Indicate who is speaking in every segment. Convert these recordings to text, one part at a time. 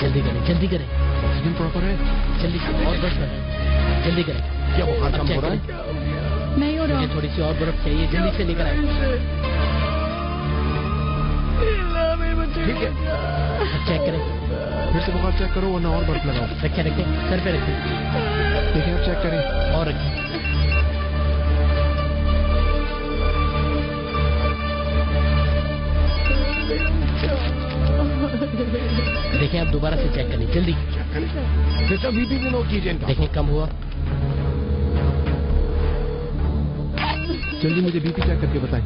Speaker 1: जल्दी करें, जल्दी करें।
Speaker 2: ऑक्सीजन प्रॉपर है?
Speaker 1: जल्दी से और बर्फ है, जल्दी करें।
Speaker 2: क्या बुखार कम हो रहा है?
Speaker 3: नहीं हो रहा।
Speaker 1: मुझे थोड़ी सी और बर्फ चाहिए, जल्दी से लेकर आए।
Speaker 2: ठीक है,
Speaker 1: चेक करें,
Speaker 2: फिर से बुखार चेक करो वरना और बर्फ लगाओ।
Speaker 1: रखें रखें, सर पे रखें।
Speaker 2: देखिए आप चेक करें।
Speaker 1: और रखें। देखें, आप दोबारा से चेक करें, जल्दी।
Speaker 2: जैसा बीपी भी नोट कीजिए इनका।
Speaker 1: देखें कम हुआ।
Speaker 2: जल्दी मुझे बीपी चेक करके बताएं।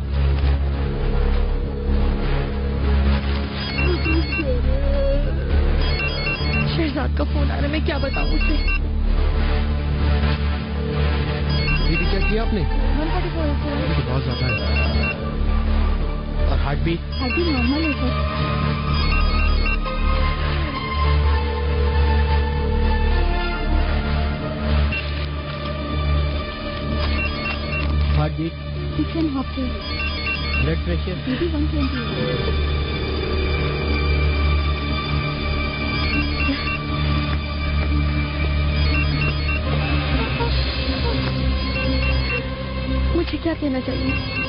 Speaker 3: शहजाद का फोन आ रहा है, मैं क्या बताऊं उसे।
Speaker 2: बीपी चेक किया आपने?
Speaker 3: 144
Speaker 2: तो बहुत ज्यादा है।
Speaker 1: और heart beat?
Speaker 3: Heart beat normal है sir.
Speaker 1: Heart beat?
Speaker 3: 6 and half.
Speaker 1: Blood pressure?
Speaker 3: 120। मुझे क्या कहना चाहिए?